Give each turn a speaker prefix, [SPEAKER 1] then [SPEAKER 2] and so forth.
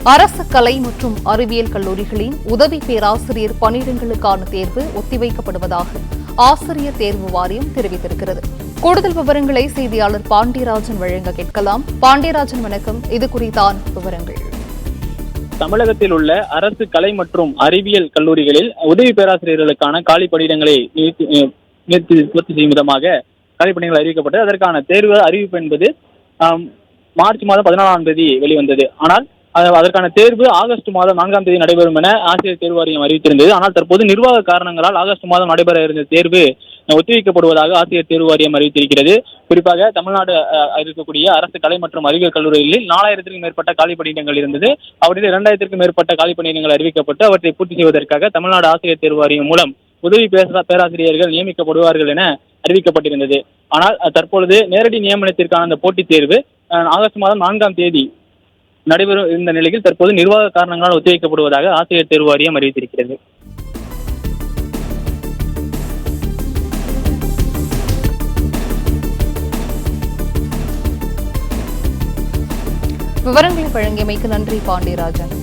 [SPEAKER 1] அரசு கலை மற்றும் அறிவியல் கல்லூரிகளின் உதவி பேராசிரியர் பணியிடங்களுக்கான தேர்வு ஒத்திவைக்கப்படுவதாக ஆசிரியர் தேர்வு வாரியம் தெரிவித்திருக்கிறது. கூடுதல் விவரங்களை செய்தியாளர் பாண்டியராஜன் வழங்க கேட்கலாம். பாண்டியராஜன், வணக்கம். இது குறித்தான விவரங்கள்.
[SPEAKER 2] தமிழகத்தில் உள்ள அரசு கலை மற்றும் அறிவியல் கல்லூரிகளில் உதவி பேராசிரியர்களுக்கான காலி பணியிடங்களை பூர்த்தி செய்யும் விதமாக காலி பணியிடங்கள் அறிவிக்கப்பட்டது. அதற்கான தேர்வு அறிவிப்பு என்பது மார்ச் மாதம் 14ஆம் தேதி வெளிவந்தது. ஆனால் அதற்கான தேர்வு ஆகஸ்ட் மாதம் 4ஆம் தேதி நடைபெறும் என ஆசிரியர் தேர்வு வாரியம் அறிவித்திருந்தது. ஆனால் தற்போது நிர்வாக காரணங்களால் ஆகஸ்ட் மாதம் நடைபெற இருந்த தேர்வு ஒத்திவைக்கப்படுவதாக ஆசிரியர் தேர்வு வாரியம் அறிவித்திருக்கிறது. குறிப்பாக தமிழ்நாடு இருக்கக்கூடிய அரசு கலை மற்றும் அறிவியல் கல்லூரிகளில் 4000க்கும் மேற்பட்ட காலி பணியிடங்கள் இருந்தது. அவற்றில் 2000க்கும் மேற்பட்ட காலி பணியிடங்கள் அறிவிக்கப்பட்டு அவற்றை பூர்த்தி செய்வதற்காக தமிழ்நாடு ஆசிரியர் தேர்வு வாரியம் மூலம் உதவி பேராசிரியர்கள் நியமிக்கப்படுவார்கள் என அறிவிக்கப்பட்டிருந்தது. ஆனால் தற்பொழுது நேரடி நியமனத்திற்கான அந்த போட்டித் தேர்வு ஆகஸ்ட் மாதம் 4ஆம் தேதி நடைபெறும் இந்த நிலையில் தற்போது நிர்வாக காரணங்களால் ஒத்திவைக்கப்படுவதாக ஆசிரியர் தேர்வு வாரியம் அறிவித்திருக்கிறது.
[SPEAKER 1] விவரங்களை வழங்கியமைக்கு நன்றி பாண்டியராஜன்.